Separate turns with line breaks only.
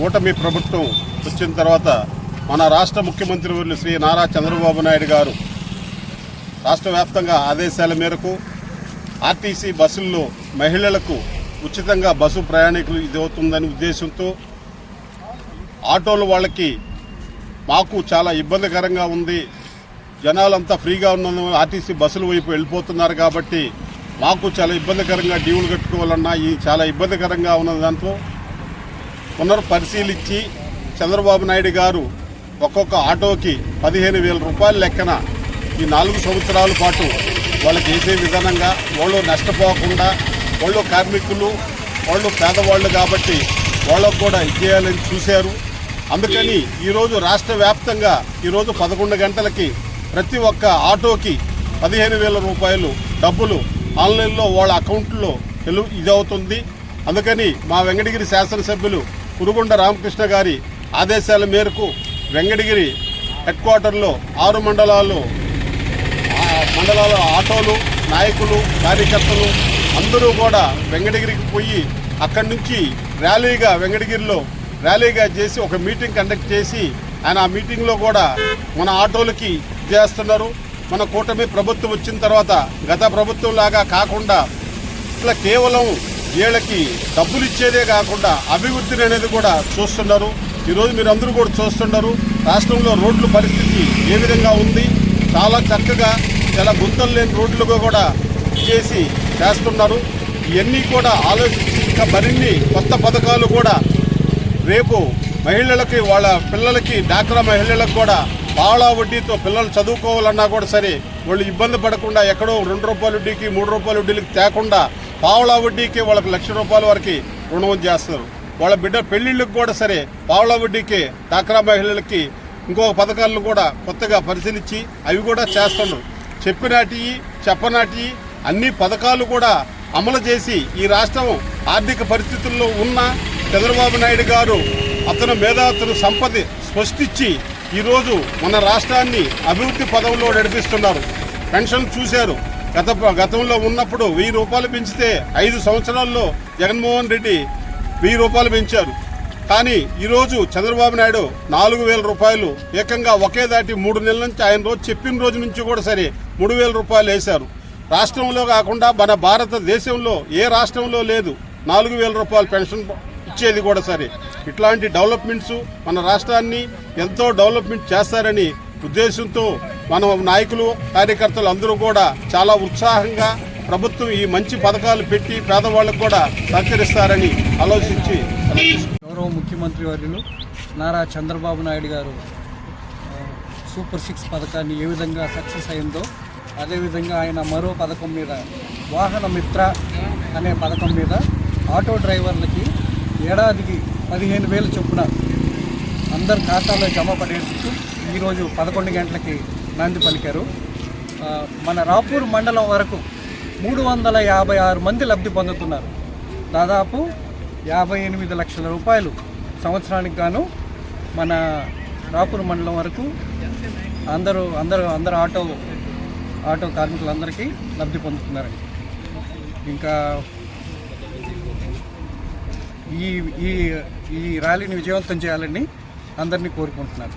కూటమి ప్రభుత్వం వచ్చిన తర్వాత మన రాష్ట్ర ముఖ్యమంత్రి వర్యులు శ్రీ నారా చంద్రబాబు నాయుడు గారు రాష్ట్ర వ్యాప్తంగా ఆదేశాల మేరకు ఆర్టీసీ బస్సుల్లో మహిళలకు ఉచితంగా బస్సు ప్రయాణికులు ఇదవుతుందని ఉద్దేశంతో ఆటోలు వాళ్ళకి మాకు చాలా ఇబ్బందికరంగా ఉంది, జనాలంతా ఫ్రీగా ఉన్న ఆర్టీసీ బస్సుల వైపు వెళ్ళిపోతున్నారు కాబట్టి మాకు చాలా ఇబ్బందికరంగా డ్యూలు కట్టుకోవాలన్నా ఈ చాలా ఇబ్బందికరంగా ఉన్న దాంట్లో పునర్పరిశీలించి చంద్రబాబు నాయుడు గారు ఒక్కొక్క ఆటోకి 15,000 రూపాయల లెక్కన ఈ 4 సంవత్సరాల పాటు వాళ్ళకి వేసే విధానంగా వాళ్ళు నష్టపోకుండా, వాళ్ళు కార్మికులు, వాళ్ళు పేదవాళ్ళు కాబట్టి వాళ్ళకు కూడా ఇచ్చేయాలని చూశారు. అందుకని ఈరోజు రాష్ట్ర వ్యాప్తంగా ఈరోజు 11 గంటలకి ప్రతి ఒక్క ఆటోకి 15,000 రూపాయలు డబ్బులు ఆన్లైన్లో వాళ్ళ అకౌంట్లో ఇదవుతుంది. అందుకని మా వెంకటగిరి శాసనసభ్యులు కురుగుండ రామకృష్ణ గారి ఆదేశాల మేరకు వెంకటగిరి హెడ్ క్వార్టర్లో 6 మండలాల ఆటోలు, నాయకులు, కార్యకర్తలు అందరూ కూడా వెంకటగిరికి పోయి అక్కడి నుంచి వెంకటగిరిలో ర్యాలీగా చేసి ఒక మీటింగ్ కండక్ట్ చేసి ఆయన ఆ మీటింగ్లో కూడా మన ఆటోలకి చేస్తున్నారు. మన కూటమి ప్రభుత్వం వచ్చిన తర్వాత గత ప్రభుత్వం లాగా కాకుండా ఇట్లా కేవలం వీళ్ళకి డబ్బులు ఇచ్చేదే కాకుండా అభివృద్ధిని అనేది కూడా చూస్తున్నారు. ఈరోజు మీరు అందరూ కూడా చూస్తున్నారు రాష్ట్రంలో రోడ్ల పరిస్థితి ఏ విధంగా ఉంది. చాలా చక్కగా చాలా గుంతలు లేని రోడ్లుగా కూడా చేస్తున్నారు. ఇవన్నీ కూడా ఆలోచించి ఇంకా మరిన్ని కొత్త పథకాలు కూడా రేపు మహిళలకి, వాళ్ళ పిల్లలకి, డాక్రా మహిళలకు కూడా పావలా వడ్డీతో పిల్లలు చదువుకోవాలన్నా కూడా సరే వాళ్ళు ఇబ్బంది పడకుండా ఎక్కడో 2 రూపాయల వడ్డీకి 3 రూపాయల వడ్డీలకి తేకుండా పావలా వడ్డీకి వాళ్ళకి 1,00,000 రూపాయల వరకు రుణం చేస్తారు. వాళ్ళ బిడ్డ పెళ్లిళ్ళకి కూడా సరే పావలా వడ్డీకి డాక్రా మహిళలకి ఇంకొక పథకాలను కూడా కొత్తగా పరిశీలించి అవి కూడా చేస్తున్నారు. చెప్పనాటి అన్ని పథకాలు కూడా అమలు చేసి ఈ రాష్ట్రం ఆర్థిక పరిస్థితుల్లో ఉన్న చంద్రబాబు నాయుడు గారు అతను సంపద సృష్టించి ఈరోజు మన రాష్ట్రాన్ని అభివృద్ధి పదంలో నడిపిస్తున్నారు. పెన్షన్ చూశారు, గతంలో ఉన్నప్పుడు 1,000 రూపాయలు పెంచితే 5 సంవత్సరాల్లో జగన్మోహన్ రెడ్డి 1,000 రూపాయలు పెంచారు. కానీ ఈరోజు చంద్రబాబు నాయుడు 4,000 రూపాయలు ఏకంగా ఒకే దాటి 3 నెలల నుంచి ఆయన రోజు చెప్పిన రోజు నుంచి కూడా సరే 3,000 రూపాయలు వేశారు. రాష్ట్రంలో కాకుండా మన భారతదేశంలో ఏ రాష్ట్రంలో లేదు 4,000 రూపాయల పెన్షన్ ఇచ్చేది కూడా సరే. ఇట్లాంటి డెవలప్మెంట్స్ మన రాష్ట్రాన్ని ఎంతో డెవలప్మెంట్ చేస్తారని ఉద్దేశంతో మన నాయకులు, కార్యకర్తలు అందరూ కూడా చాలా ఉత్సాహంగా ప్రభుత్వం ఈ మంచి పథకాలు పెట్టి పేదవాళ్ళకు కూడా సహకరిస్తారని ఆలోచించి
గౌరవ ముఖ్యమంత్రి వర్యులు నారా చంద్రబాబు నాయుడు గారు సూపర్ 6 పథకాన్ని ఏ విధంగా సక్సెస్ అయిందో అదేవిధంగా ఆయన మరో పథకం మీద వాహన మిత్ర అనే పథకం మీద ఆటో డ్రైవర్లకి ఏడాదికి 15,000 చొప్పున అందరి ఖాతాలో జమ పడేందుకు ఈరోజు 11 గంటలకి నాంది పలికారు. మన రాపూర్ మండలం వరకు 356 మంది లబ్ధి పొందుతున్నారు. దాదాపు 58 లక్షల రూపాయలు సంవత్సరానికి గాను మన రాపూర్ మండలం వరకు అందరూ ఆటో కార్మికులందరికీ లబ్ధి పొందుతున్నారు. ఇంకా ఈ ర్యాలీని విజయవంతం చేయాలని అందరినీ కోరుకుంటున్నారు.